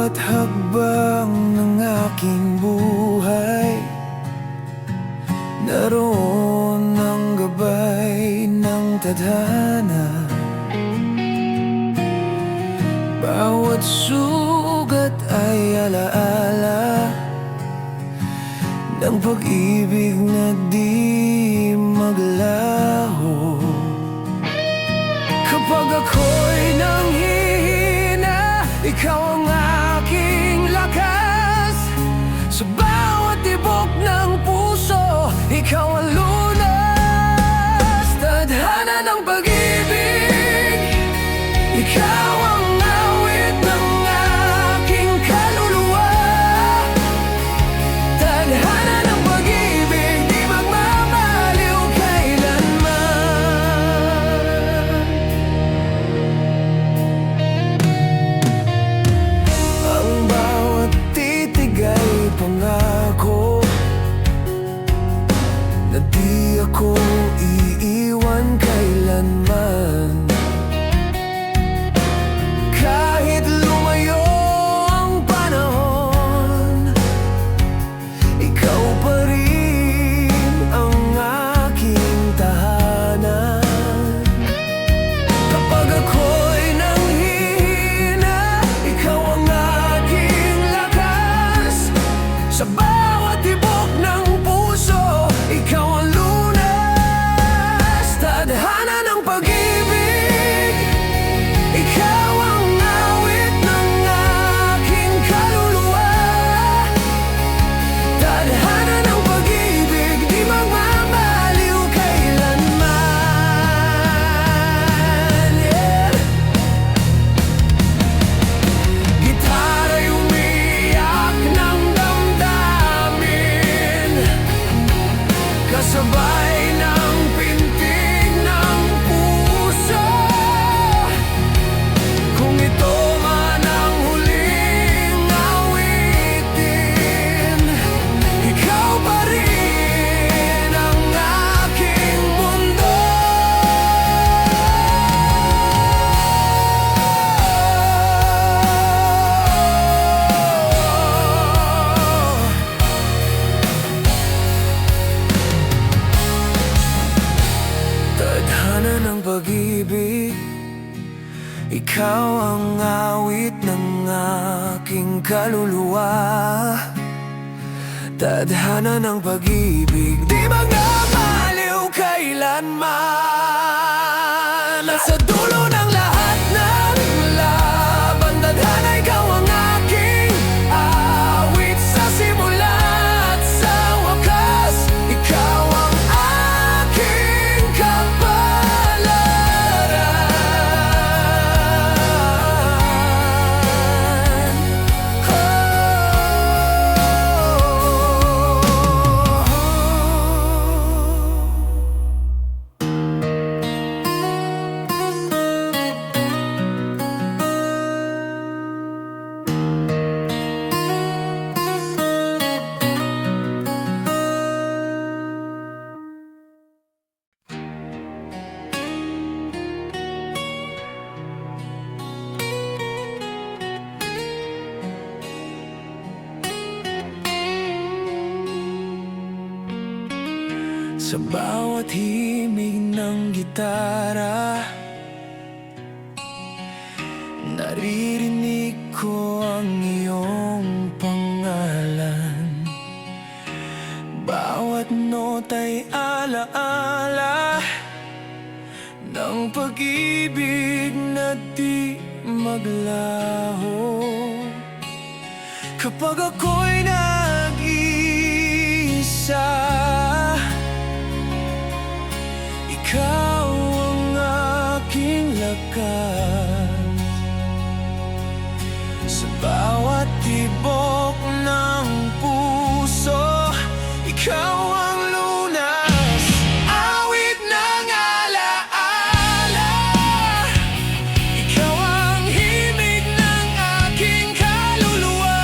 bawat hakbang ng aking buhay, naroon ang gabay ng tadhana. Bawat sugat ay alaala ng pag-ibig na di maglaho. Kapag ako'y nanghihina, ikaw ang aking lakas. Sa bawat tibok ng puso, ikaw ang lunas. Tadhana ng pag-ibig, ikaw ang awit ng aking kaluluwa. Tadhana ng pag-ibig, di magmamaliw kailanman. Ang bawat titig ay pangako na di ako iiwan kailanman. Kahit lumayo ang panahon, ikaw pa rin ang aking tahanan. Kapag ako'y nanghihina, ikaw ang aking lakas. Sa bawat tibok ng puso, ikaw ang lunas. Tadhana ng pag-ibig, ikaw ang awit ng aking kaluluwa. Tadhana ng pag-ibig, di magmamaliw kailanman. Gitara'y umiyak ng damdamin, kasabay ng pintig ng puso. Kung ito man ang huling awitin, ikaw pa rin ang aking mundo. Tadhana ng pag-ibig, ikaw ang awit ng aking kaluluwa. Tadhana ng pag-ibig, di magmamaliw kailanman. At sa dulo ng lahat ng laban, tadhana, ikaw ang aking awit. Sa simula at sa wakas, ikaw ang aking kapalaran. Sa bawat himig ng gitara, naririnig ko ang iyong pangalan. Bawat nota'y alaala ng pag-ibig na di maglaho. Kapag ako'y nag-iisa, ikaw ang aking lakas. Sa bawat tibok ng puso, ikaw ang lunas. Awit ng alaala, ikaw ang himig ng aking kaluluwa.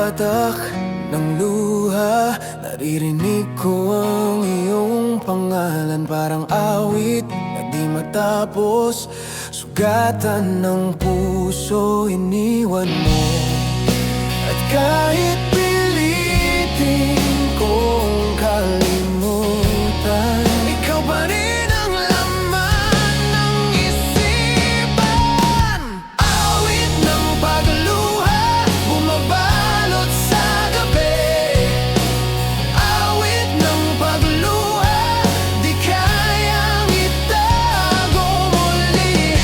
patak ng luha, naririnig ko ang iyong pangalan. Parang awit na di matapos, sugatan ng puso iniwan mo. At kahit pilitin kong kalimutan, ikaw pa rin ang laman ng isipan. Awit ng pagluha, bumabalot sa gabi. Awit ng pagluha, di kayang itago muli.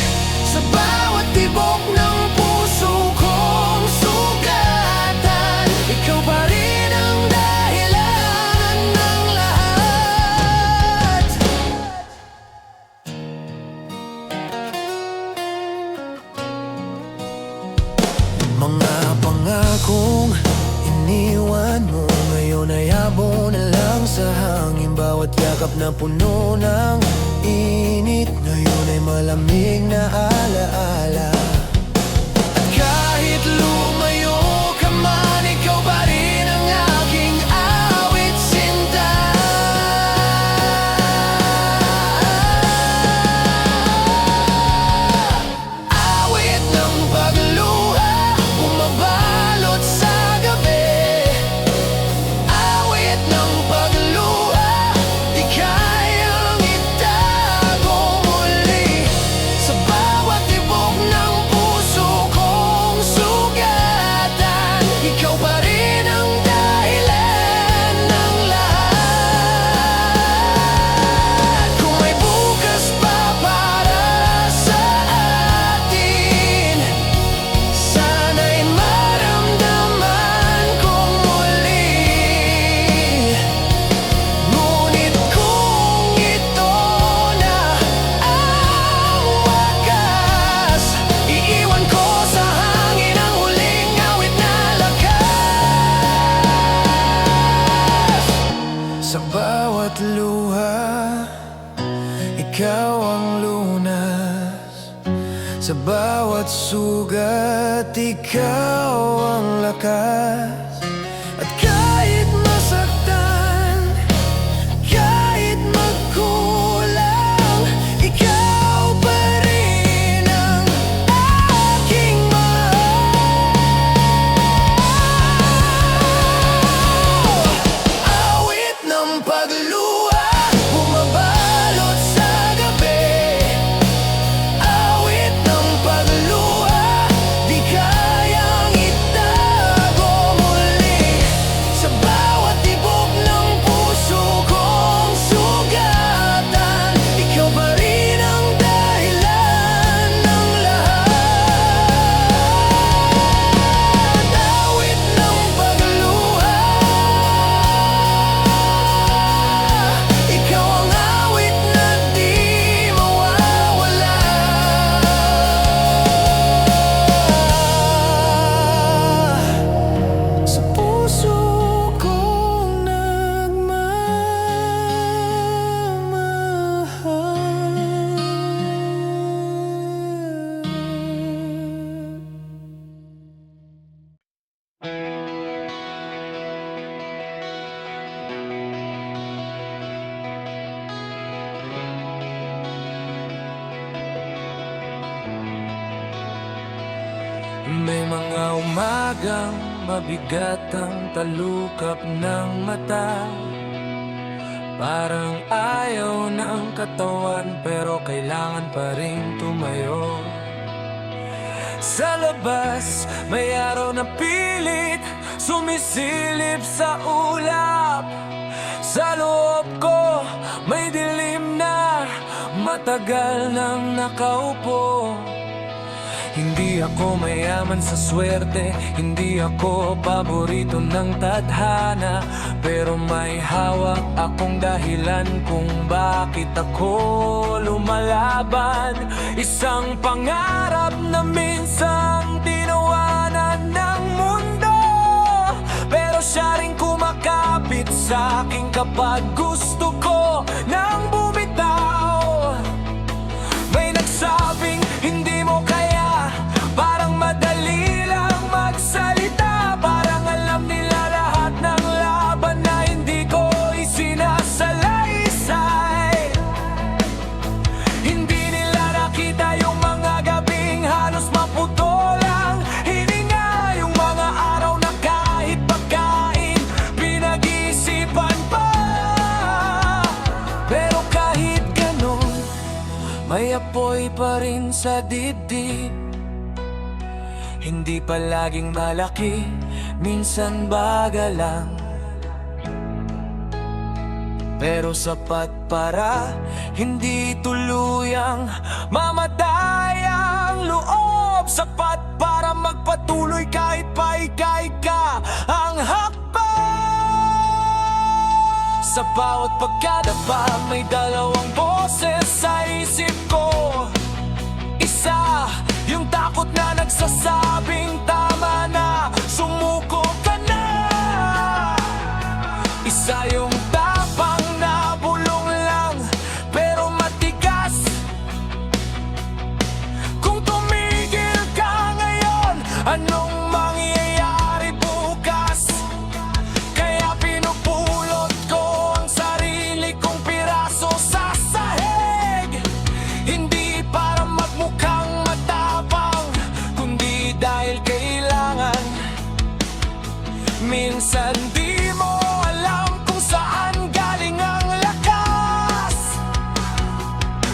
Sa bawat tibok ng puso kong sugatan, ikaw pa rin ang dahilan ng lahat. Mga pangakong iniwan mo, ngayon ay abo na lang sa hangin. Bawat yakap na puno ng init, ngayon ay malamig na alaala. At kahit lumayo ka man, ikaw pa rin ang aking awit sinta. Awit ng pagluha, bumabalot sa gabi. Awit ng pagluha, di kayang itago muli. Sa bawat tibok ng puso kong sugatan, ikaw pa rin ang dahilan ng lahat. Kung may bukas pa para sa atin, sana'y maramdaman kong muli. Ngunit kung ito na ang wakas, iiwan ko sa hangin ang huling awit na lakas. Sa bawat luha, ikaw ang lunas. Sa bawat sugat, ikaw ang lakas. At kahit masaktan, kahit magkulang, ikaw pa rin ang aking mahal. Awit ng pagluha, bumabalot sa gabi. Awit ng pagluha, di kayang itago muli. Sa bawat tibok ng puso kong sugatan, ikaw pa rin ang dahilan ng lahat. Awit ng pagluha, ikaw ang awit na di mawawala. Sa puso kong nagmamahal. May mga umagang mabigat ang talukap ng mata. Parang ayaw ng katawan pero kailangan pa rin tumayo. Sa labas, may araw na pilit sumisilip sa ulap. Sa loob ko, may dilim na matagal nang nakaupo. Hindi ako mayaman sa swerte, hindi ako paborito ng tadhana, pero may hawak akong dahilan kung bakit ako lumalaban. Isang pangarap na minsang tinawanan ng mundo, pero siya rin kumakapit sa akin kapag gusto ko nang bumitaw. May nagsabing hindi mo kaya, parang madali lang magsalita, parang alam apoy pa rin sa dibdib. Hindi palaging malaki, minsan baga lang, pero sapat para hindi tuluyang mamatay ang loob. Sapat para magpatuloy kahit paika-ika ang hakbang. Sa bawat pagkadapa may dalawang boses sa isip ko. Isa, yung takot na nagsasabing tama na, sumuko ka na. Isa yung tapang na bulong lang pero matigas. Kung tumigil ka ngayon, anong mangyayari bukas? Kaya pinupulot ko ang sarili kong piraso sa sahig. Hindi para magmukhang matapang, kundi dahil kailangan. Minsan di mo alam kung saan galing ang lakas.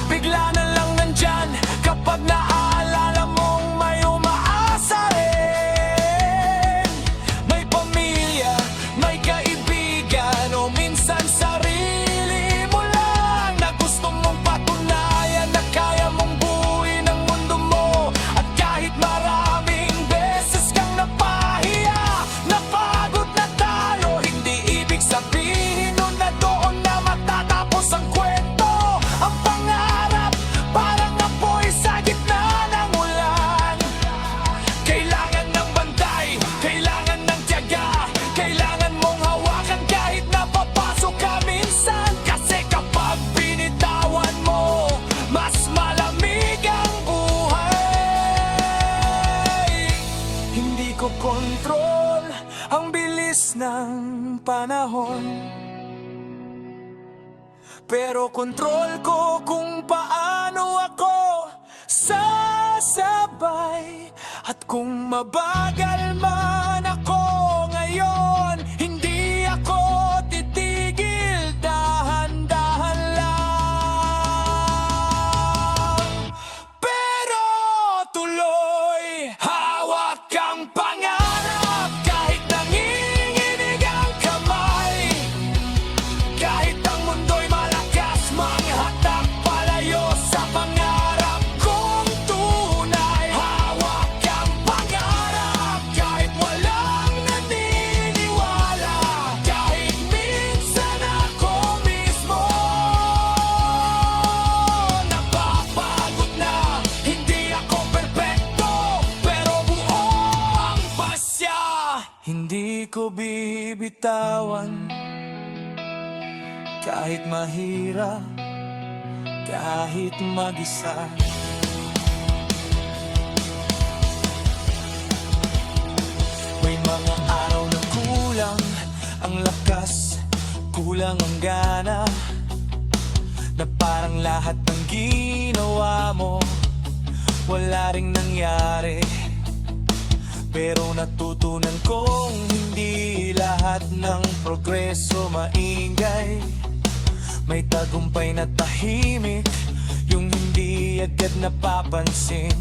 Bigla na lang nandyan kapag naaalala mong may umaasa rin. May pamilya, may kaibigan, o minsan sarili mo lang na gusto mong patunayan na kaya mong buuin ang mundo mo. At kahit maraming beses kang napahiya, napagod na talo, hindi ibig sabihin nun na doon na matatapos ang kwento. Ang pangarap parang apoy sa gitna ng ulan. Kailangan ng bantay, kailangan ng tiyaga, kailangan mong hawakan kahit napapasok ka minsan. Kasi kapag binitawan mo, mas malamig ang buhay. Hindi ko kontrol ang bilis ng panahon, pero kontrol ko kung paano ako sasabay. At kung mabagal man ako ngayon, hindi ako titigil, dahan-dahan lang. Pero tuloy, hawak ang pangarap kahit nanginginig ang kamay. Kahit ang mundo'y malakas, manghatak palayo sa pangarap kong tunay. Hawak ang pangarap kahit walang naniniwala. Kahit minsan ako mismo napapagod na. Hindi ako perpekto, pero buo ang pasya. Hindi ko bibitawan kahit mahirap, kahit mag-isa. May mga araw na kulang ang lakas, kulang ang gana, na parang lahat ng ginawa mo wala ring nangyari. Pero natutunan kong hindi lahat ng progreso maingay. May tagumpay na tahimik, yung hindi agad napapansin.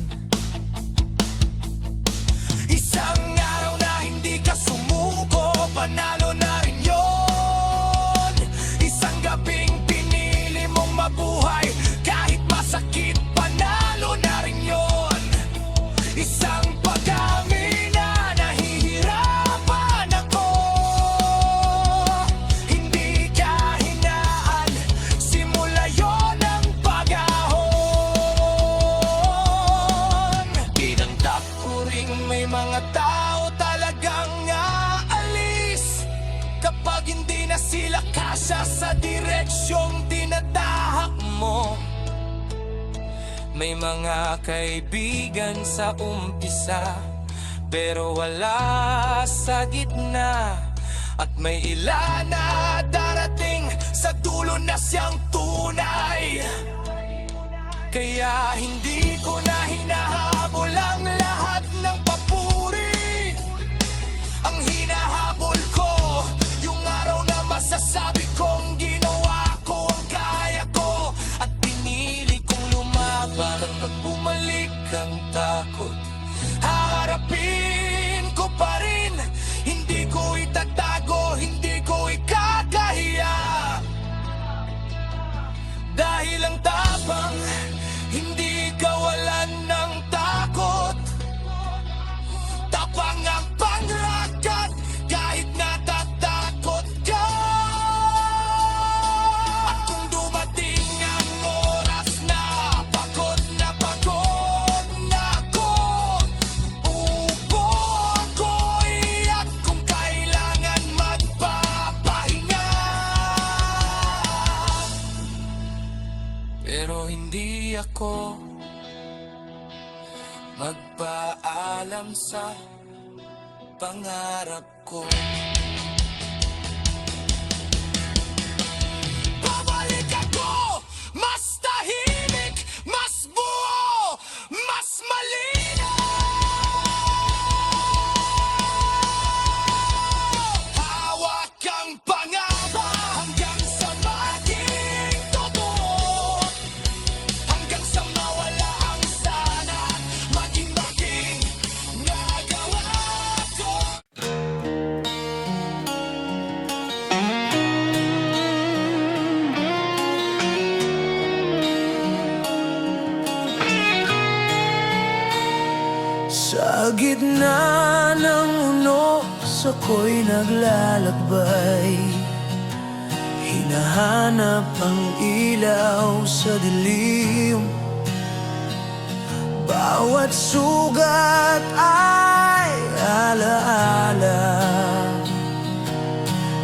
Isang araw na hindi ka sumuko, panalo na rin yun. Isang gabing pinili mong mabuhay, kahit masakit, panalo na rin yun. Isang pag-amin na nahihirapan ako, hindi ka hinaan, simula yon ang pag-ahon. Tinangtak ko ring may mga tao talagang aalis kapag hindi na sila kasya sa direksyong tinatahak mo. May mga kaibigan sa umpisa, pero wala sa gitna. At may ilan na darating sa dulo na siyang tunay. Kaya hindi ko na hinahabol ang lahat ng papuri. Ang hinahabol ko, yung araw na masasabi kong ginawa ko ang kaya ko, at pinili kong lumaban. ko magpaalam sa pangarap ko. Babalik ako, mas tahimik, mas buo, mas malinaw. Hawak ang pangamba hanggang sa maging totoo, hanggang sa mawala ang sana, maging nagawa ko. Sa gitna ng unos ako'y naglalakbay, hinahanap ang ilaw sa dilim. Bawat sugat ay alaala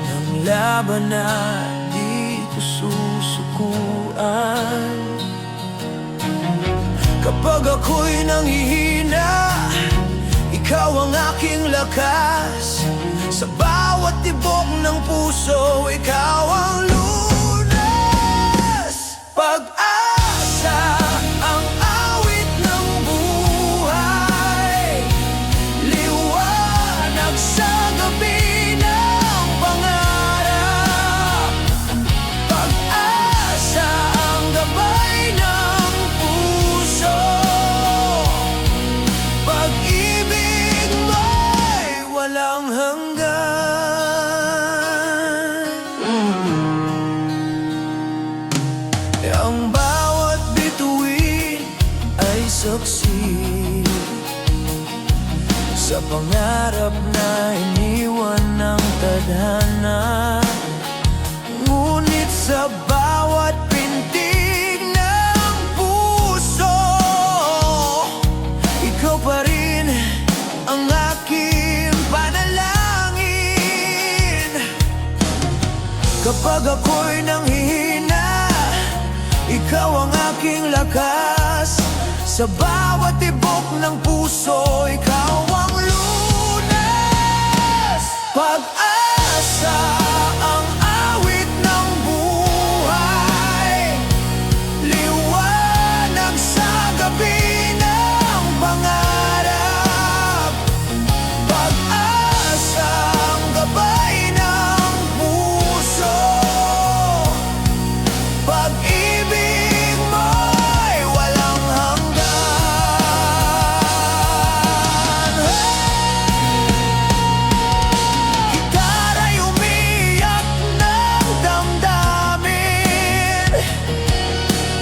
ng laban na di ko susukuan. Kapag ako'y nanghihina, ikaw ang aking lakas. Sa bawat tibok ng puso, ikaw ang lunas. Pag-asa ang awit ng buhay, liwanag sa gabi ng pangarap. Pag-asa ang gabay ng puso, pag-ibig mo'y walang hanggan. Ang bawat bituin ay saksi sa pangarap na iniwan ng tadhana. Ngunit sa bawat pintig ng puso, ikaw pa rin ang aking panalangin. Kapag ako'y nanghihina, ikaw ang aking lakas. Sa bawat tibok ng puso, ikaw ang lunas. Pag-asa ang awit ng buhay, liwanag sa gabi ng pangarap. Pag-asa ang gabay ng puso, pag-ibig mo'y walang hanggan. Gitara'y umiyak ng damdamin,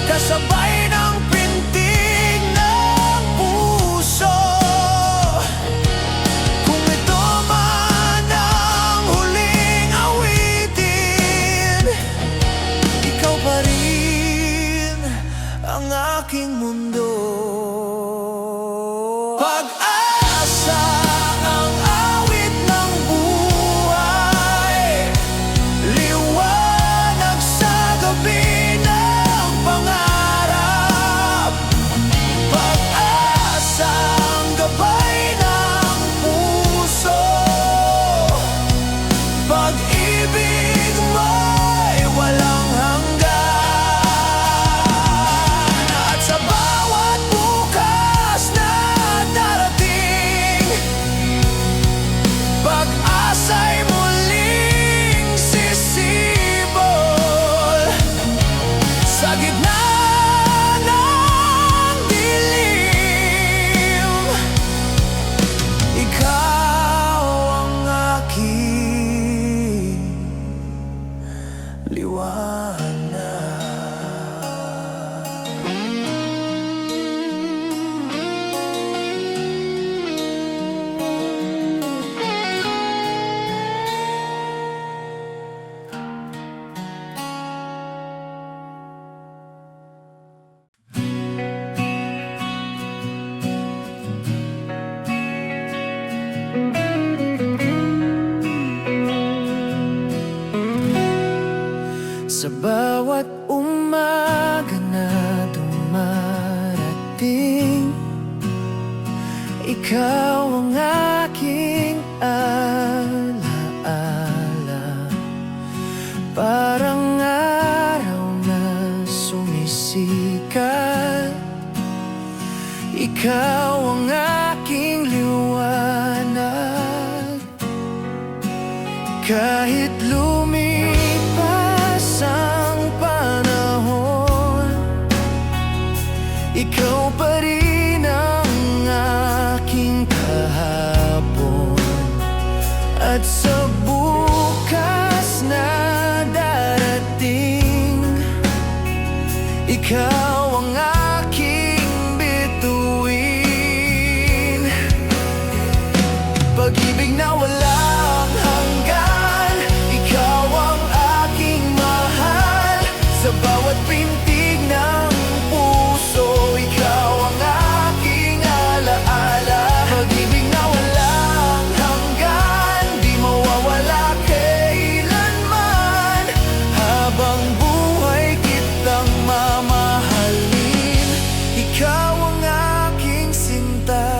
kasabay ng pintig ng puso. Kung ito man ang huling awitin, ikaw pa rin ang aking mundo. Pag-asa ang awit ng buhay, liwanag sa gabi ng pangarap. Pag-asa ang gabay ng puso, pag-ibig mo'y walang hanggan. At sa bawat bukas na darating, pag-asa'y muling sisibol. Sa gitna ng dilim, ikaw ang aking liwanag. Sa bawat umaga na dumaan, Ikaw ang aking alaala, parang araw na sumisikat. Ikaw ang aking liwanag, kahit lumipas ang panahon, ikaw pa rin ang aking kahapon. At sa bukas na darating, ikaw ang aking bituin. Pag-ibig na walang hanggan, ikaw ang aking mahal. Sa bawat pintig ng puso, ikaw ang aking alaala. Pag-ibig na walang hanggan, di mawawala kailanman. Habang buhay kitang mamahalin, ikaw ang aking sinta.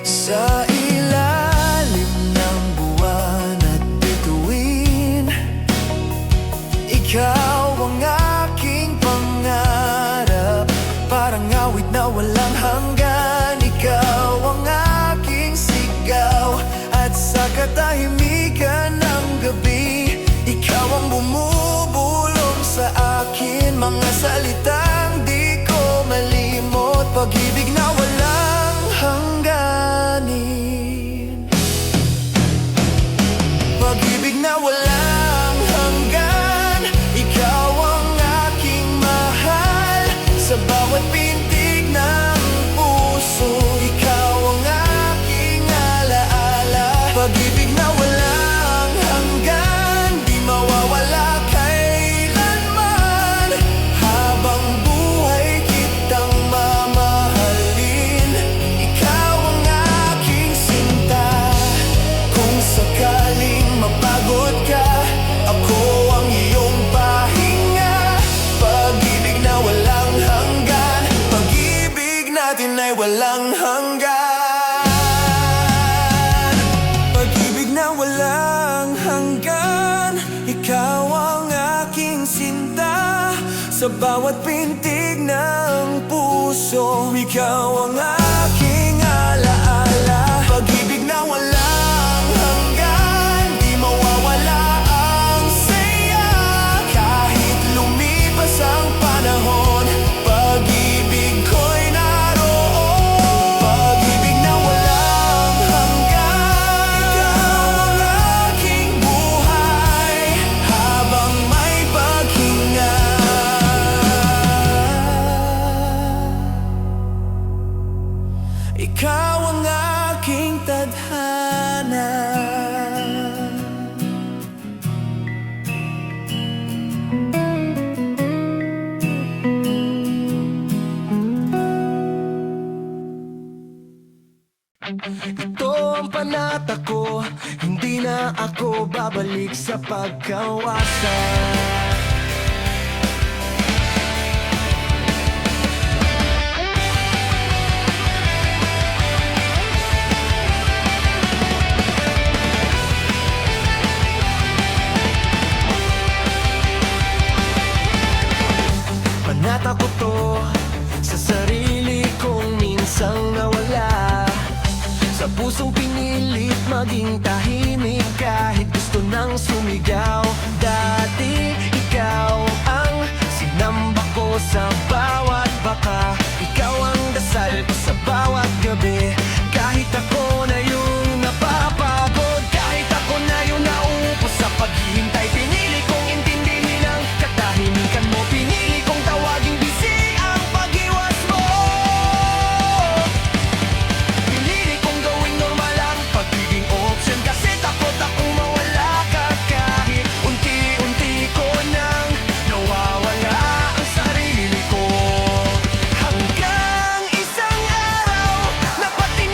Sa ilalim ng buwan at bituin, ikaw ang aking pangarap. Parang awit na walang hanggan, ikaw ang aking sigaw. At sa katahimikan ng gabi, ikaw ang bumubulong sa akin. Mga salitang di ko malimot. Pag-ibig na walang hangganin, pag-ibig na walang hanggan, ikaw ang aking mahal. Sa bawat pintig ng puso, ikaw ang aking alaala. Pag-ibig na walang hanggan, di mawawala kailanman. Habang buhay kitang mamahalin, ikaw ang aking sinta. Kung sakaling mapagod ka, ako ang iyong pahinga. Pag-ibig na walang hanggan, pag-ibig natin ay walang hanggan. Pag-ibig na walang hanggan, ikaw ang aking sinta. Sa bawat pintig ng puso, ikaw ang aking alaala. Pag-ibig na walang hanggan, di mawawala ang saya. Kahit lumipas ang panahon, pag-ibig ko'y naroon. Pag-ibig na walang hanggan, ikaw ang aking buhay. Habang may paghinga, ikaw ang aking tadhana. Ito ang panata ko, hindi na ako babalik sa pagkawasan. Panata ko to sa sarili kong minsang nawala, sa pusong pinilit maging tahimik kahit gusto nang sumigaw. Dati ikaw ang sinamba ko sa bawat baka, ikaw ang dasal ko sa bawat gabi. Kahit ako na yung napapagod, kahit ako na yung naupos sa paghihintay, pinili kong intindihin ang katahimikan mo. Pinili kong tawaging busy ang pag-iwas mo. Pinili kong gawing normal ang pagiging option, kasi takot akong mawala ka. Kahit unti-unti ko nang nawawala ang sarili ko, hanggang isang araw na pati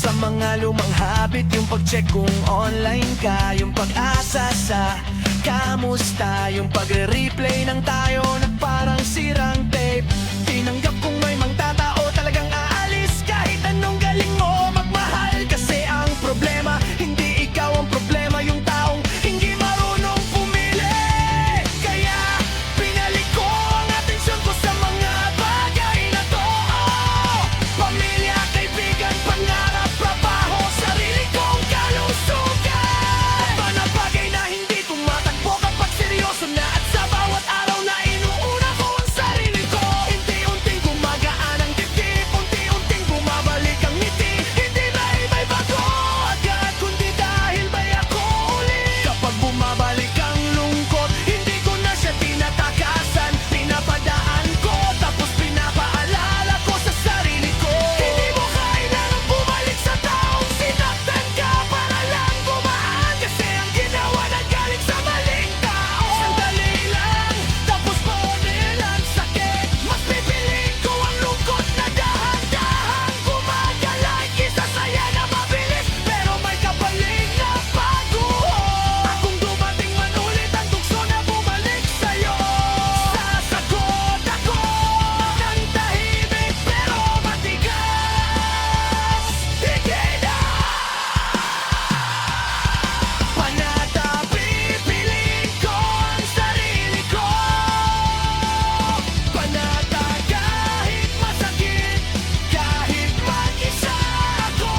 sa mga lumang habit, yung pag-check kung online ka, yung pag-asa sa kamusta, yung pagre-replay ng tayo na parang sirang tape. Tinanggap kong may magtatao talagang aalis kahit anong galing mo magmahal. Kasi ang problema, hindi ikaw ang problema, yung taong hindi marunong pumili. Kaya pinalik ko ang atensyon ko sa mga bagay na to. Pamilya, kaibigan, pangarap, trabaho, sarili kong kalusugan. Mga bagay na hindi tumatakbo kapag seryoso na, at sa bawat araw na inuuna ko ang sarili ko. Unti-unting gumagaan ang dibdib, unti-unting bumabalik ang ngiti. Hindi dahil may bago agad, kundi dahil may ako ulit. Kapag bumabalik ang lungkot, hindi ko na siya tinatakasan, pinapadaan ko, tapos pinapaalala ko sa sarili ko. Hindi mo kailangang bumalik sa taong sinaktan ka para lang gumaan, kasi ang ginawa na galing sa maling tao. Sandali lang, tapos paunin ang sakit. Mas pipiliin ko ang lungkot na dahan-dahan gumagalay kaysa saya na mabilis pero may kapalit na pagguho. Kung dumating man ulit ang tukso na bumalik sa'yo, sasagot ako ng tahimik pero matigas. Hindi na panata, pipiliin ko ang sarili ko. Panata kahit masakit, kahit mag-isa ako.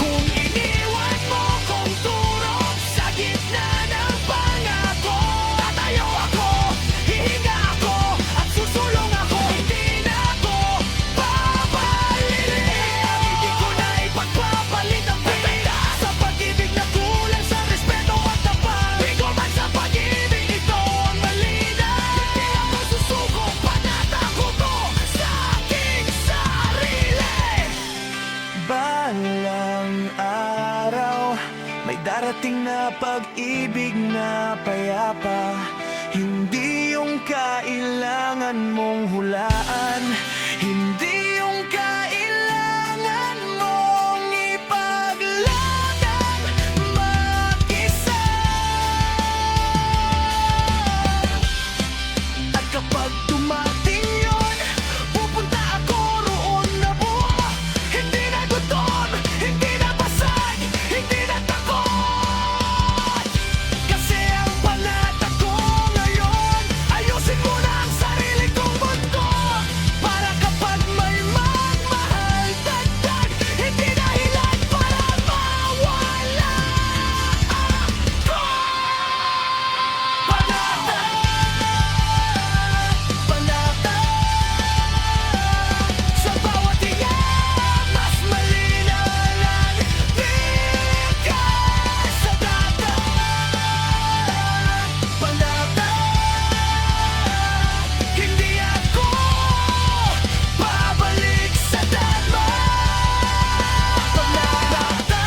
Kung iniwan mo kong turok sa gitna ng pangako, tatayo ako, hihinga ako, at susulong ako. Hindi na ako babalik. Hindi ko na ipagpapalit ang pinta sa pag-ibig na kulang sa respeto at tapat. Di ko man sa pag-ibig ito ang malinaw. Hindi ako susuko, panata ko to sa aking sarili. Balang araw, may darating na pag-ibig na payapa. Hindi yung kailangan mong hulaan, hindi yung kailangan mong ipaglaban mag-isa. At kapag dumating yun, pupunta ako roon na buo. Hindi na gutom, hindi na basag, hindi na takot. Kasi ang panata ko ngayon, ayusin mo na ang sarili kong mundo. Para kapag may magmahal, dagdag, hindi dahilan para mawala ako. Panata, panata, sa bawat hinga, mas malinaw ang bigay sa data. Panata, hindi ako babalik sa dama. Panata,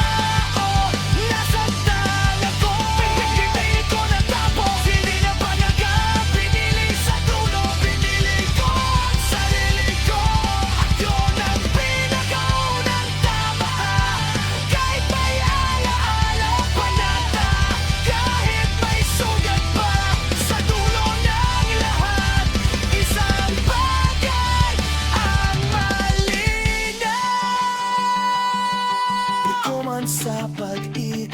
nasaktan ako, hindi ko natapos, hindi na panagap, pinili sa dulo, pinili ko ang sarili ko. At yun ang pinakaunang tama, kahit may alaala. Panata, kahit may sugat pa sa dulo ng lahat, isang bagay ang malinaw. Di ko man sa pag-ibig.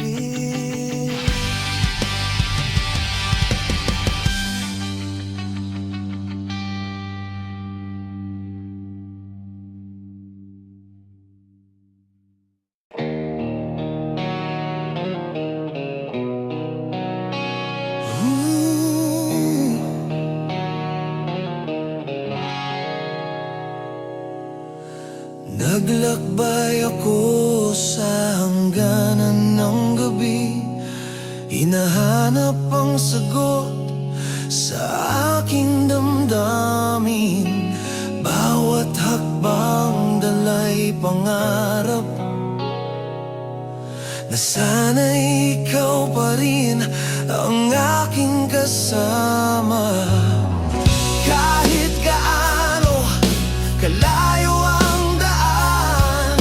Naglakbay ako sa hangganan ng gabi, hinahanap ang sagot sa aking damdamin. Bawat hakbang dalay pangarap na sana ikaw pa rin ang aking kasama. Kahit gaano kalayo ang daan,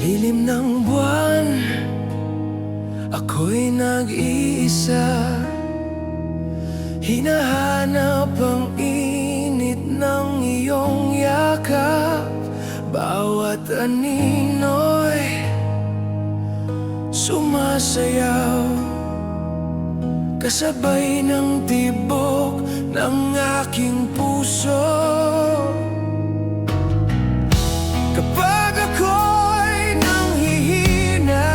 lilim ng buwan, ako'y nag-iisa. Hinahanap ang init ng iyong yakap. Bawat anino'y sumasayaw, kasabay ng tibok ng aking puso. Kapag ako'y nanghihina,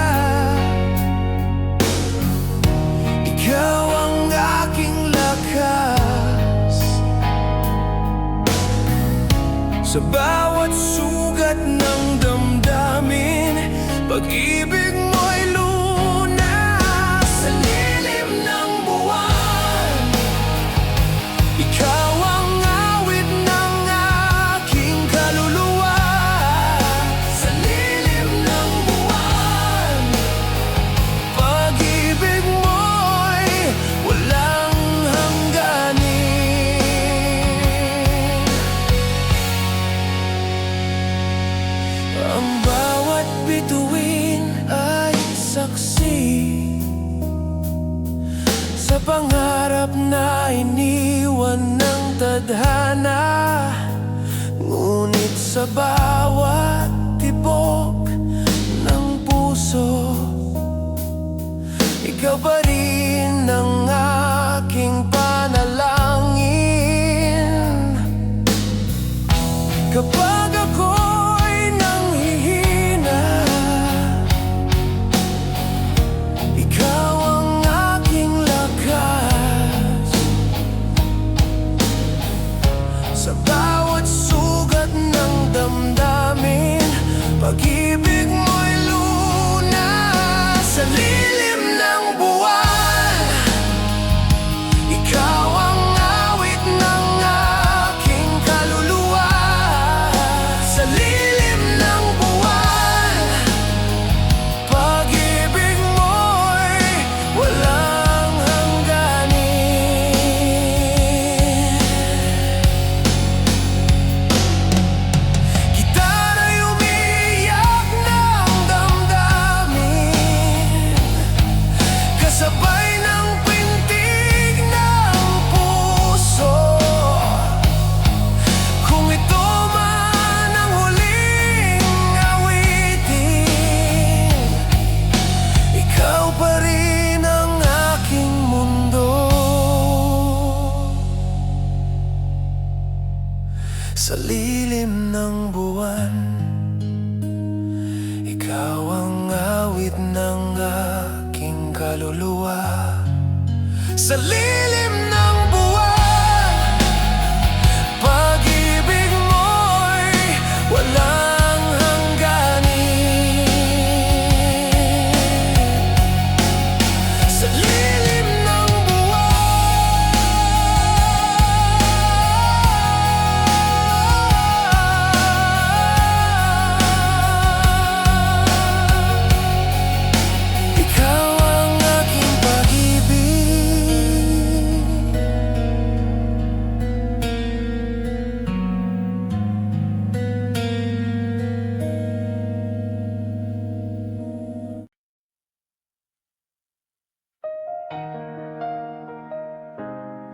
ikaw ang aking lakas. Sa bawat sugat ng damdamin, pag-ibig mo'y lunas. Sa lilim ng buwan, ikaw ang awit ng aking kaluluwa. Sa lilim ng buwan, pag-ibig mo'y walang hangganin. Ang bawat bituin ay saksi sa pangarap na iniwan ng tadhana. Ngunit sa bawat tibok ng puso, ikaw pa rin ang aking panalangin. Kapag ako'y nanghihina, ikaw ang aking lakas. Sa bawat sugat ng damdamin, pag-ibig mo'y lunas. Sa lilim ng buwan, ikaw ang awit ng aking kaluluwa. Sa lilim ng buwan, pag-ibig mo'y walang hangganin. Gitara'y umiiyak ng damdamin, kasabay ng pintig ng puso. Kung ito man ang huling awitin, ikaw pa rin ang aking mundo. Sa lilim ng buwan, ikaw ang awit ng aking kaluluwa. Sa lilim ng buwan, pag-ibig mo'y walang hangganin. Sa lilim ng buwan, ikaw ang aking pag-ibig.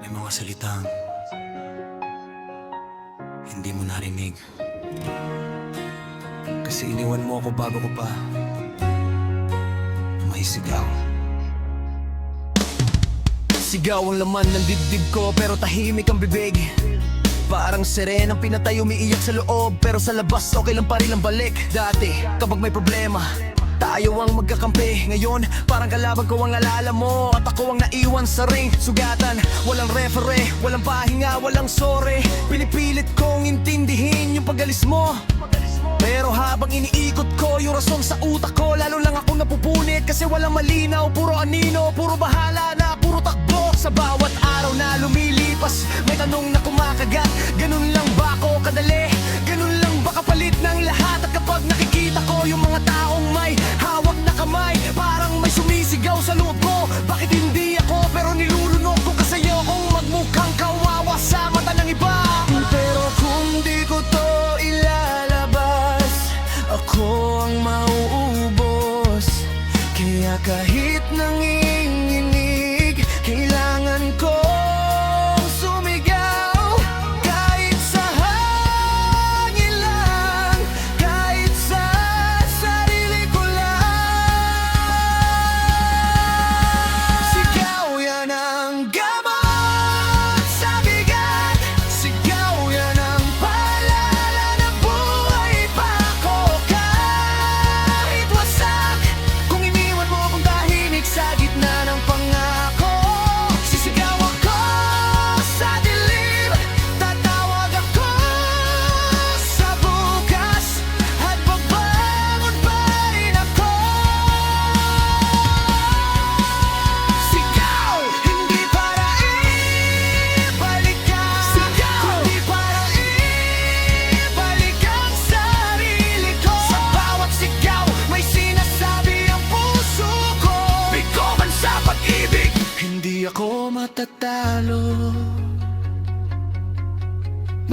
May mga salitang hindi mo narinig, kasi iniwan mo ako bago ko pa maisigaw. Sigaw ang laman ng dibdib ko, pero tahimik ang bibig. Parang siren ang pinatay, umiiyak sa loob, pero sa labas okay lang pa rin ang balik. Dati, kapag may problema, tayo ang magkakampi. Ngayon, parang kalaban ko ang alala mo, at ako ang naiwan sa ring. Sugatan, walang referee, walang pahinga, walang sore. Pinipilit kong intindihin yung pag-alis mo, pero habang iniikot ko yung rason sa utak ko, lalo lang akong napupunit. Kasi walang malinaw, puro anino, puro bahala na, puro takbo. Sa bawat araw na lumilipas, may tanong na kumakagat. Ganun lang ba ako kadali? Ganun lang ba kapalit ng lahat? At kapag nakikita ko yung mga taong may hawak na kamay, parang may sumisigaw sa loob ko. Bakit hindi ako? Pero nilulunok ko kasi kong magmukhang kawawa sa mata ng iba. Pero kung di ko to ilalabas, ako ang mauuna.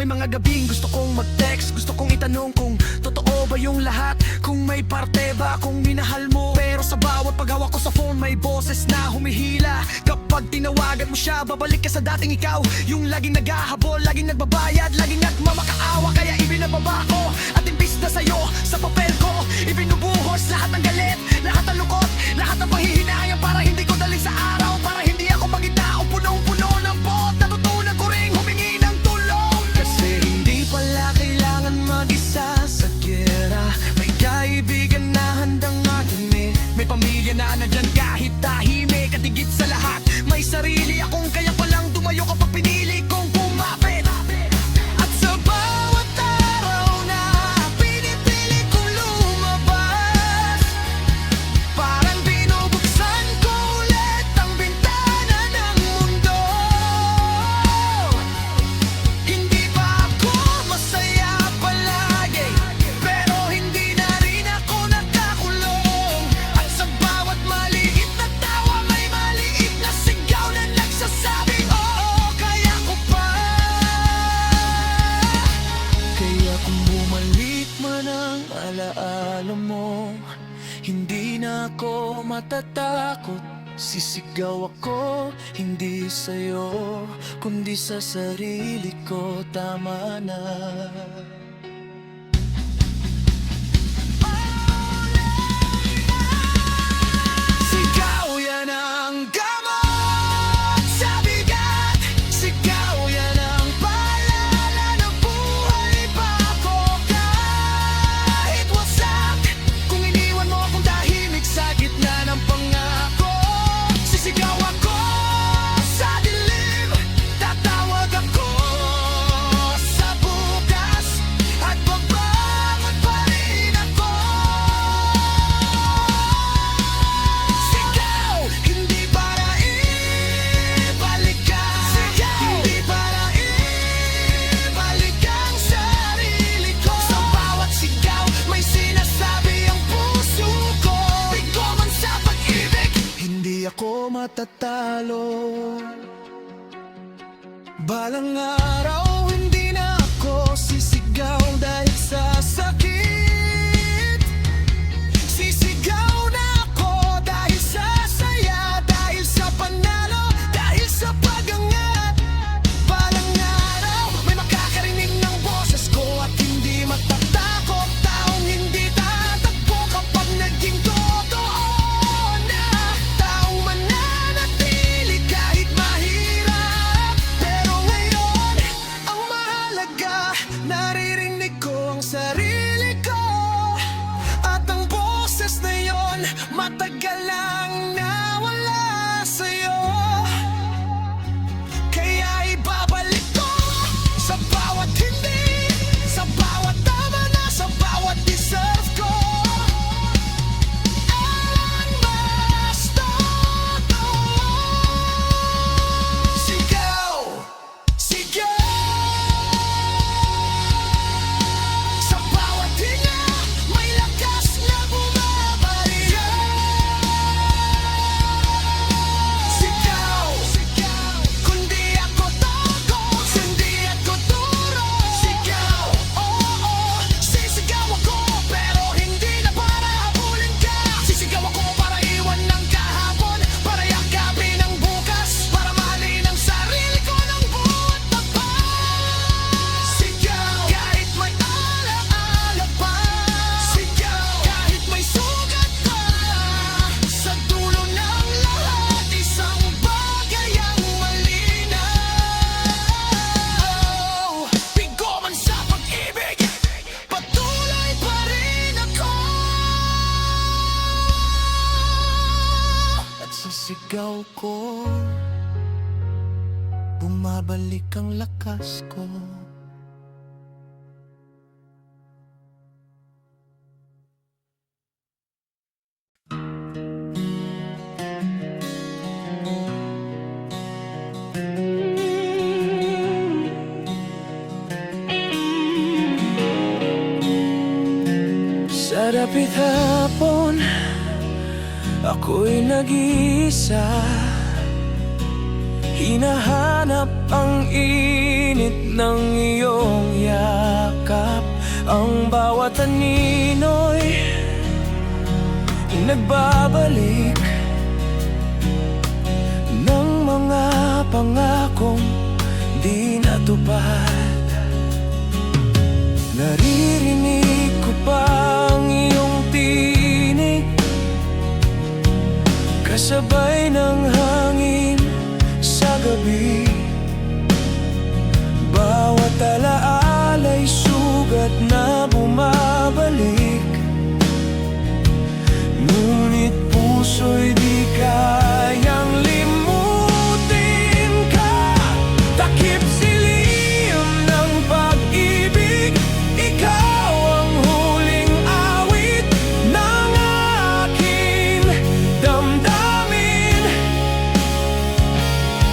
May mga gabing gusto kong mag-text, gusto kong itanong kung totoo ba yung lahat, kung may parte ba kung minahal mo. Pero sa bawat paghawak ko sa phone may boses na humihila. Kapag tinawagan mo siya, babalik ka sa dating ikaw, yung laging naghahabol, laging nagbabayad, laging nagmamakaawa. Kaya ibinababa ko at imbis na sa'yo sa papel ko ibinubuhos lahat ng galit, lahat ng lungkot, lahat ng panghihinayang para hindi ko dali sa araw, para hindi ako magitao punong-puno ng bot. Natutunan ko ring humingi ng tulong kasi hindi pala kailangan mag-isa sa gera. May kaibigan na handang makinig, may pamilya na nandyan kahit tahimik. At higit sa lahat, may sarili akong kaya palang tumayo kapag pinili kong kumapit. At sa bawat araw na pinipili kong lumabas, parang binubuksan ko ulit ang bintana ng mundo. Hindi ba ako masaya palagi, pero hindi na rin ako nagkakulong. At sa bawat maliit na tawa may maliit na sigaw na nagsasabing oo, kaya ko pa. Kaya kung bumalik man ang alaala mo, hindi na ako matatakot. Sisigaw ako, hindi sa'yo, kundi sa sarili ko. Tama na. Sigaw yan ang gamot sa bigat. Sigaw yan ang paalala na buhay pa ako kahit wasak. Kung iniwan mo akong tahimik sa gitna ng pangako, sisigaw ako sa dilim, tatawag ako sa bukas, at babangon pa rin ako. Sigaw, hindi para ibalik ka. Sigaw, hindi para ibalik ang sarili ko. Sa bawat sigaw, may sinasabi ang puso ko. Bigo man sa pag-ibig, hindi ako matatalo. Balang araw, hindi na ako sisigaw dahil sa sakit. Sisigaw na ako dahil sa saya, dahil sa panalo, dahil sa pag-angat. Balang araw, may makakarinig ng boses ko at hindi matatakot. Taong hindi tatakbo kapag naging totoo na. Taong mananatili kahit mahirap. Pero ngayon, ang mahalaga, naririnig ko ang sarili ko. At ang boses na yon, matagal lang nawala sa'yo. Kaya ibabalik ko sa bawat hindi, sa bawat tama na, sa bawat deserve ko. Ang mas totoo. Sigaw, sigaw. Sa bawat hinga, may lakas na bumabalik. Sigaw, sigaw. Kundi ako takot, hindi ako turo. Sigaw, oo, sisigaw ako, pero hindi na para habulin ka. Sisigaw ako para iwan ng kahapon, para yakapin ang bukas, para mahalin ang sarili ko ng buhat na pa. Sigaw, kahit may alaala pa. Sigaw, kahit may sugat pa. Sa dulo ng lahat, isang bagay ang malinaw. Bigo man sa pag-ibig, patuloy pa rin ako. At sa sigaw ko, bumabalik ang lakas ko. Sa dapit hapon, ako'y nag-iisa. Hinahanap ang init ng iyong yakap. Ang bawat anino'y nagbabalik ng mga pangakong di natupad. Naririnig ko pa ang iyong tinig, kasabay ng hangin sa gabi. Bawat alaala'y sugat na bumabalik, ngunit puso'y di kayang limutin ka. Takip silim ng pag-ibig, ikaw ang huling awit ng aking damdamin.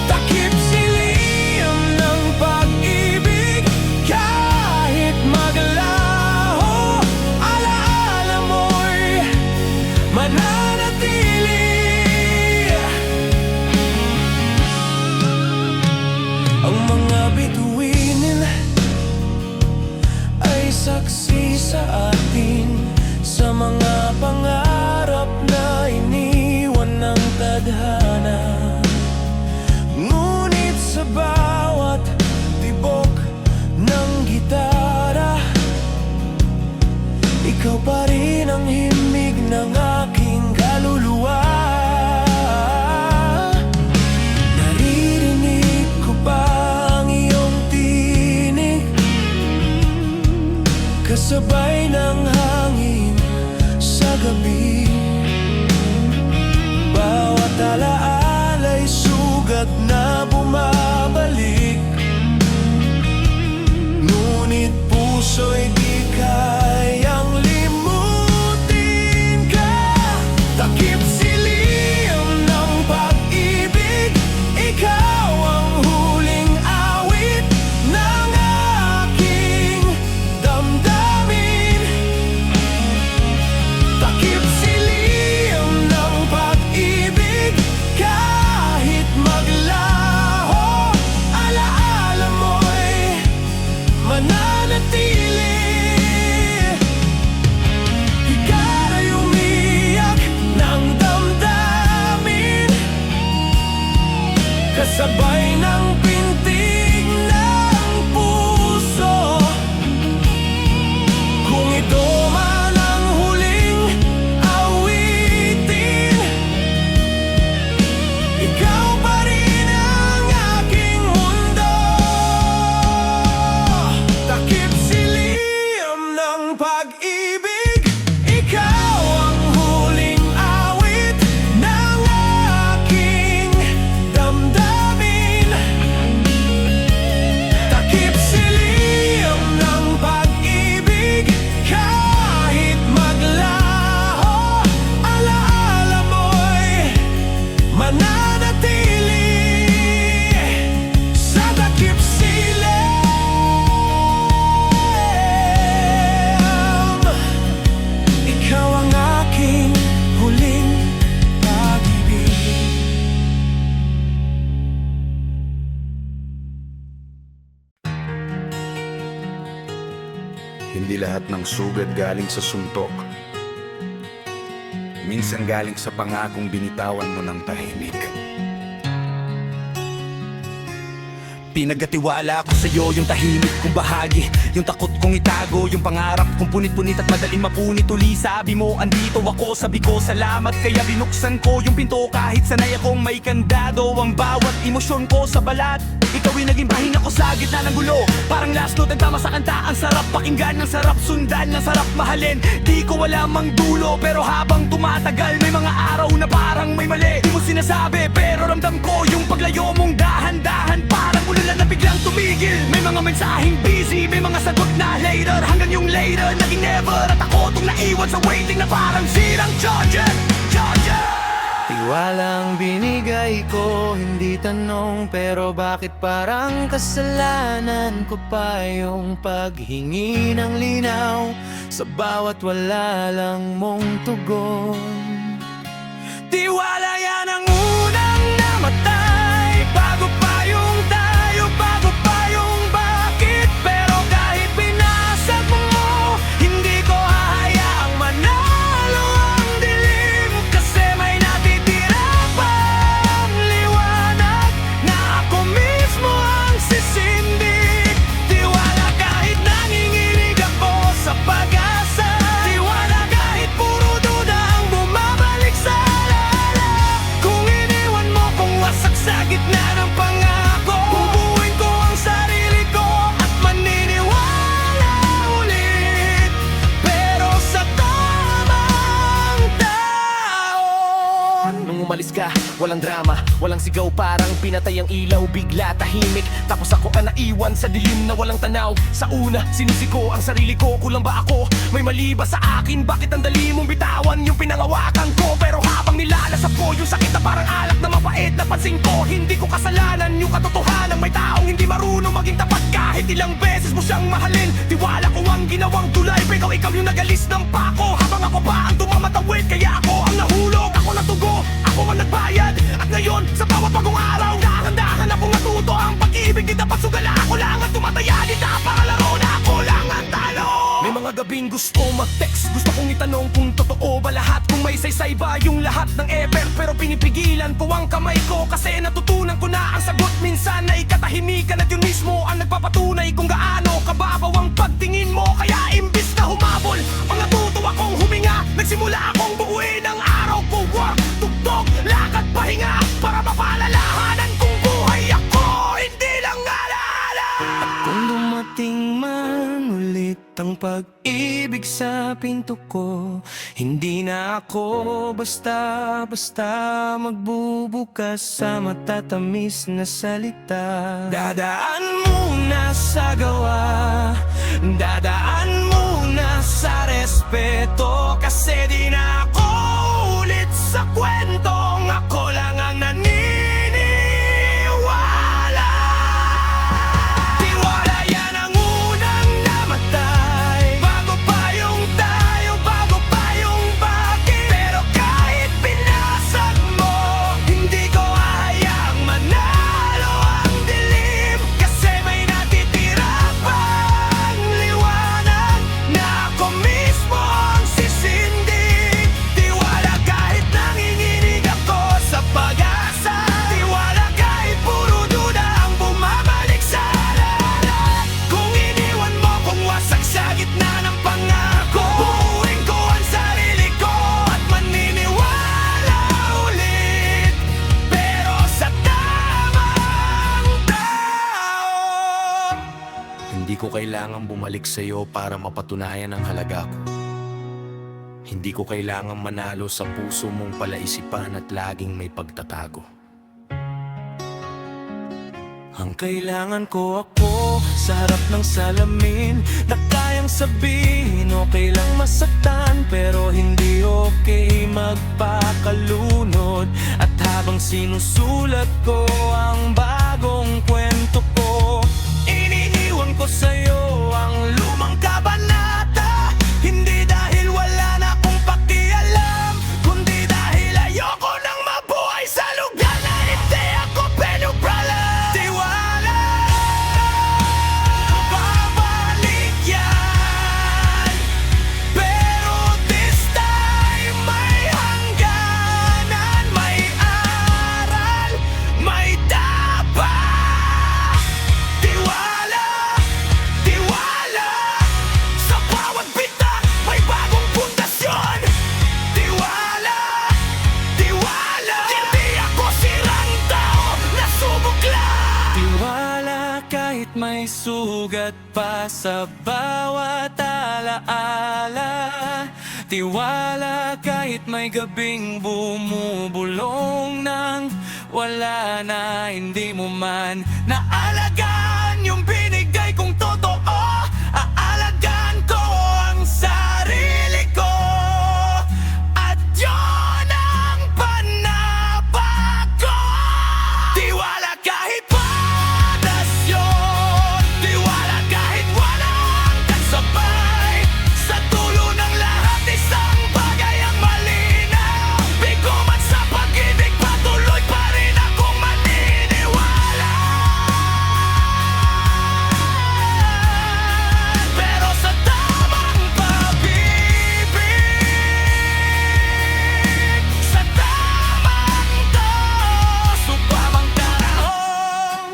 Takip silim ng pag-ibig, kahit maglaho, alaala mo'y mananatili. Ang mga bituinin ay saksi sa atin, sa mga pangarap na iniwan ng tadhana. Ngunit sa bawat tibok ng gitara, ikaw pa rin ang himig ng aking kaluluwa. Naririnig ko pa ang iyong tinig, kasabay ng hangin sa gabi. Bawat alaala'y sugat na bumabalik, ngunit puso'y di kayang limutin ka. Takip silim ng pag-ibig, ikaw ang huling awit ng aking damdamin. Takip silim ng pag-ibig, kahit maglaho, alaala mo'y mananatili. Ikaw ay umiyak ng damdamin, kasabay ng pintig ng puso. Kung ito man ang huling awitin, ikaw pa rin ang aking mundo. Takip silim ng pag-ibig, ikaw ang huling awit ng aking damdamin. Takip silim ng pag-ibig, kahit maglaho, alaala mo'y mananatili. Sa takip silim, ikaw ang aking huling pag-ibig. Hindi lahat ng sugat galing sa suntok. Minsan galing sa pangakong binitawan mo ng tahimik. Pinagkatiwala ko sa'yo yung tahimik kong bahagi, yung takot kong itago, yung pangarap kong punit-punit at madaling mapunit uli. Sabi mo, andito ako, sabi ko salamat, kaya binuksan ko yung pinto kahit sanay akong may kandado. Ang bawat emosyon ko sa balat, ikaw ay naging pahinga ko sa gitna ng gulo. Parang last note ang tama sa kanta, ang sarap pakinggan, ang sarap sundan, ang sarap mahalin. Di ko wala mang dulo, pero habang tumatagal may mga araw na parang may mali. Di mo sinasabi, pero ramdam ko yung paglayo mong dahan-dahan, parang ulan na biglang tumigil. May mga mensaheng busy, may mga sagot na later, hanggang yung later naging never. At ako tong naiwan sa waiting na parang sirang charger. Tiwalang binigay ko, hindi tanong, pero bakit parang kasalanan ko pa yung paghingi ng linaw sa bawat wala lang mong tugon. Tiwala yan ang unang namatay bago pa husga, walang drama, walang sigaw. Parang pinatay ang ilaw, bigla tahimik. Tapos ako ang naiwan sa dilim na walang tanaw. Sa una, sinisiko ang sarili ko, kulang ba ako? May mali ba sa akin? Bakit ang dali mong bitawan yung pinangawakan ko? Pero habang nilalasap ko yung sakit na parang alak na mapait, napansin ko hindi ko kasalanan yung katotohanan. May taong hindi marunong maging tapat kahit ilang beses mo siyang mahalin. Tiwala ko ang ginawang tulay, pero ikaw yung nagalis ng pako. Habang ako pa ang tumamatawid, kaya ako ang nahulog. Ako natugo, ako ang nagbayad. At ngayon, sa bawat bagong araw, dahan-dahan akong natuto. Ang pag-ibig di dapat sugala. Ako lang ang tumataya, di napakalaro na ako lang ang talo. May mga gabing gusto mag-text, gusto kong itanong kung totoo ba lahat, kung may saysay ba yung lahat ng ever. Pero pinipigilan ko ang kamay ko kasi natutunan ko na ang sagot minsan na ikatahimikan. At yun mismo ang nagpapatunay kung gaano kababaw ang pagtingin mo. Kaya imbis na humabol, ang natuto akong huminga. Nagsimula akong buuin ang araw ko. Work, tugtog, lakad, pahinga, para mapalalahanan kung buhay ako, hindi lang alaala. At kung dumating man ulit ang pag-ibig sa pinto ko, hindi na ako basta-basta magbubukas sa matatamis na salita. Dadaan muna sa gawa, dadaan muna sa respeto. Kasi di na ako ulit sa kwentong ako lang ang naniniwala. Tiwala yan ang unang namatay, bago pa yung tayo, bago pa yung bakit. Pero kahit pinasag mo, hindi ko hahayaang manalo ang dilim. Kasi may natitira pang liwanag na ako mismo ang sisindi. Tiwala kahit nanginginig ako sa pag-asa. Tiwala kahit puro duda ang bumabalik sa lahat. Kung iniwan mo kung wasak sa gitna ng pangako, buuin ko ang sarili ko at maniniwala ulit, pero sa tamang tao. Hindi ko kailangang bumalik sa'yo para mapatunayan ang halaga ko. Hindi ko kailangang manalo sa puso mong palaisipan at laging may pagtatago. Ang kailangan ko ako sa harap ng salamin, na kayang sabihin okay lang masaktan, pero hindi okay magpakalunod. At habang sinusulat ko ang bagong kwento ko, iniiwan ko sa'yo ang lumang kabanata. Hindi dahil wala na akong pakialam, kundi dahil ayoko nang mabuhay sa lugar na hindi ako penubrala. Tiwala, babalik yan, pero this time may hangganan, may aral, may dapat. Tiwala, tiwala, sa bawat bitak may bagong pundasyon. Tiwala, tiwala, hindi ako sirang tao, nasubok lang. Tiwala kahit may sugat pa sa bawat alaala. Tiwala kahit may gabing bumubulong nang wala na, hindi mo man naalagaan yung binigay kong totoo. Aalagaan ko ang sarili ko, at yun ang panabag ko. Tiwala kahit patas yun, tiwala kahit walang kasabay. Sa dulo ng lahat, isang bagay ang malinaw. Bigo man sa pag-ibig, patuloy pa rin akong maniniwala. Pero sa tamang pag-ibig, sa tamang taos upang magkaroon.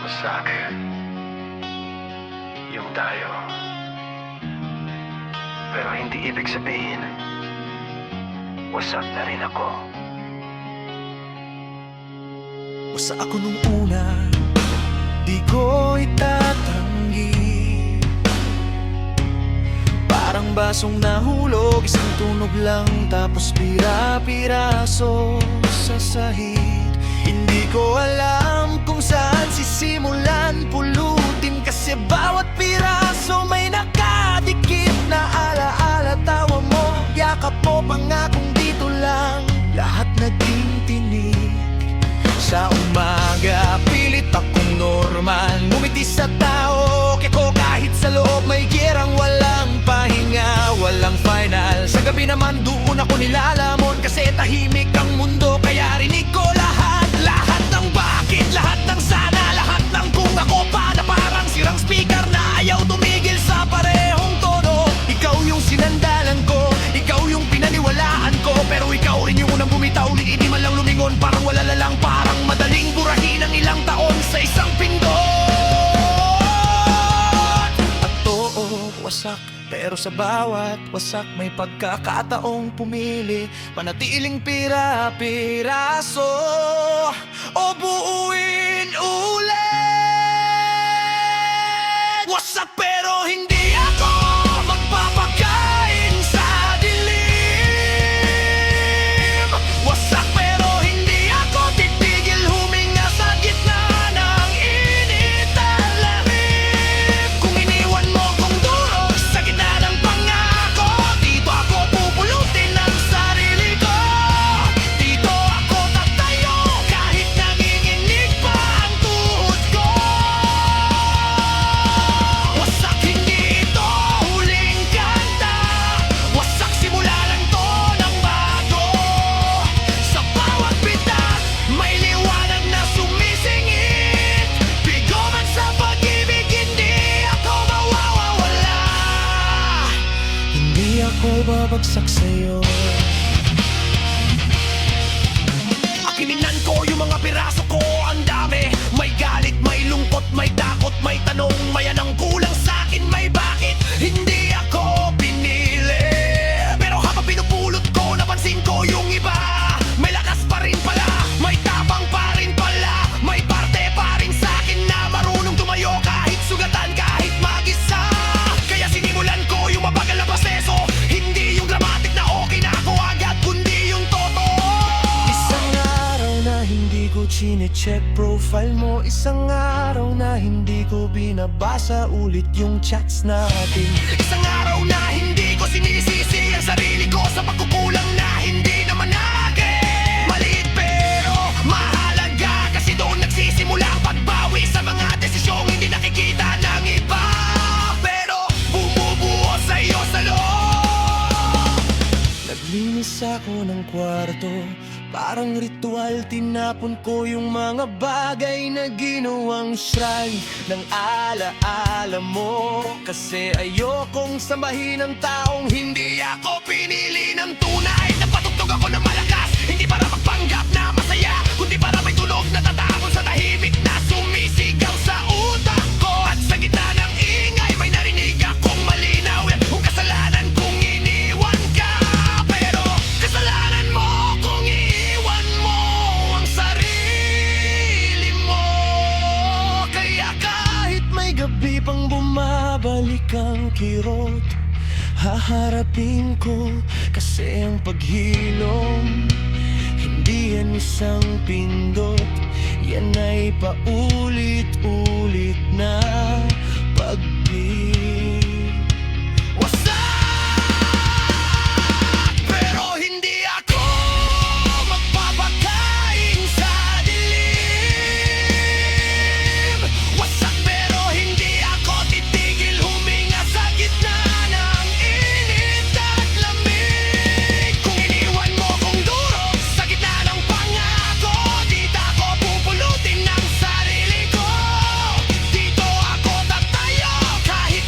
Wasak. tayo. Pero hindi ibig sabihin, wasak na rin ako. Basta ako nung una, di ko itatanggi. Parang basong nahulog, isang tunog lang, tapos pira-piraso sa sahig. Hindi ko alam kung saan sisimulan pulutin, kasi bawat piraso may nakadikit na alaala. Tawa mo, yakap mo, pangakong dito lang lahat naging tinig. Sa umaga, pilit akong normal, ngumiti sa tao, kaya ko kahit sa loob may gerang walang pahinga, walang final. Sa gabi naman doon ako nilalamon, kasi tahimik ang mundo, kaya rinig ko lahat. Lahat ng bakit, lahat ng sana, lahat ng kung ako pa, na parang sirang speaker na ayaw tumigil sa parehong tono. Ikaw yung sinandalan ko, ikaw yung pinaniwalaan ko, pero ikaw rin yung unang bumitaw, hindi man lang lumingon, parang wala lang, parang madaling burahin ang ilang taon sa isang pindot. At oo, wasak, pero sa bawat wasak may pagkakataong pumili, panatiling pira-piraso o buuin ulit. Wasak pero hindi ako magpapakain sa dilim. Wasak pero hindi ako titigil huminga sa gitna ng init at lamig. Kung iniwan mo kong durog sa gitna ng pangako, dito ako pupulutin ang sarili ko. Dito ako tatayo kahit nanginginig pa ang tuhod ko. Wasak, hindi ito huling kanta. Wasak, simula lang to ng bago. Sa bawat bitak may liwanag na sumisingit. Bigo man sa pag-ibig, hindi ako mawawala. Hindi ako babagsak sa'yo. Akininan ko yung mga piraso ko, ang dami. May galit, may lungkot, may takot, may tanong, may anong kulang sa'kin, may bakit. Hindi ako pinili, pero habang pinupulot ko, napansin ko yung iba. May lakas pa rin pala, may tapang pa rin pala, may parte pa rin sa'kin na marunong tumayo kahit sugatan, kahit mag-isa. Kaya sinimulan ko yung mabagal na proseso, hindi yung dramatic na okay na ako agad, kundi yung totoo. Isang araw na hindi ko chine-check profile mo, isang araw na hindi ko binabasa ulit yung chats natin. Isang araw na hindi ko sinisisi ang sarili ko sa pagkukulang na hindi naman akin. Maliit pero mahalaga, kasi doon nagsisimula ang pagbawi sa mga desisyong hindi nakikita ng iba, pero bumubuo sa'yo sa loob. Naglinis ako ng kwarto, parang ritual, tinapon ko yung mga bagay na ginawang shrine ng alaala mo. Kasi ayokong sambahin ang taong hindi ako pinili ng tunay. Napatugtog ako ng malakas, hindi para magpanggap na masaya, kundi para may tunog na tatapon sa tahimik na sumisigaw sa utak ko. At sa gitna ng ingay may narinig akong malinaw, kung kasalanan kong iniwan ka, pero kasalanan mo kung iiwan mo ang sarili mo. Kaya kahit may gabi pang bumabalik ang kirot, haharapin ko, kasi ang paghilom hindi yan isang pindot, yan ay paulit-ulit na pag-ibig. Wasak, pero hindi ako magpapakain sa dilim. Wasak, pero hindi ako titigil huminga sa gitna ng init at lamig. Kung iniwan mo kong durog sa gitna ng pangako, dito ako pupulutin ang sarili ko. Dito ako tatayo kahit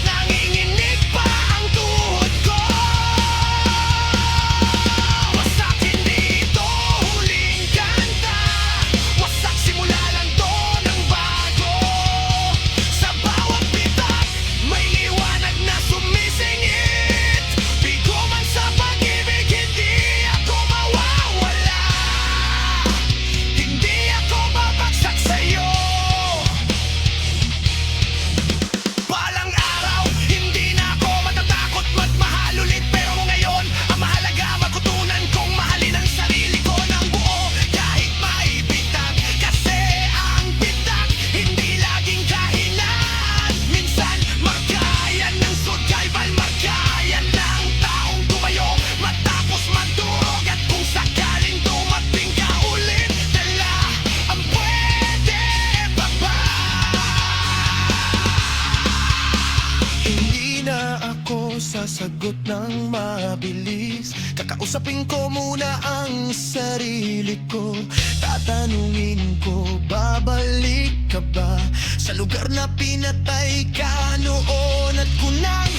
sumagot ng mabilis. Kakausapin ko muna ang sarili ko. Tatanungin ko, babalik ka ba sa lugar na pinatay ka noon? At kung ang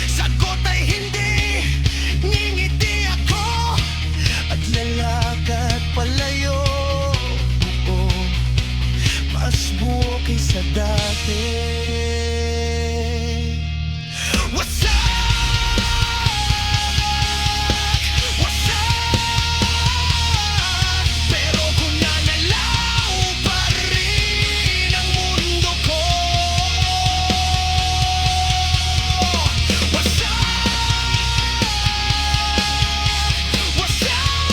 sagot ay hindi, ngingiti ako at lalakad palayo. Oo, mas buo kaysa dati. Wasak! Wasak! Pero kung nanalaw pa rin ang mundo ko. Wasak! Wasak!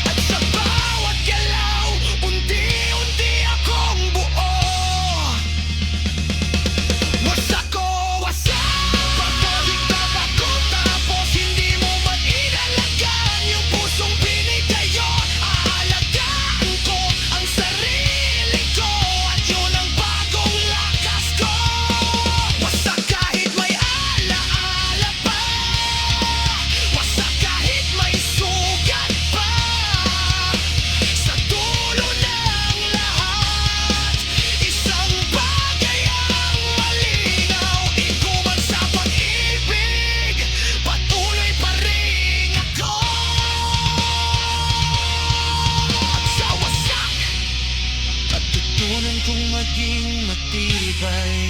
At sa bawat galaw, unti-unti akong buo. Wasak ko, wasak! Pagkabig na ako, tapos hindi mo man inalagaan yung pusong binigay-yon. Aalagaan ko ang sarili ko, at yun ang bagong lakas ko. Wasak kahit may alaala pa, wasak kahit may sugat pa. Sa dulo ng lahat, isang bagay ang malinaw. Ikuman sa pag-ibig, patuloy pa rin ako. At sa wasak, patutunan kong maging matibay.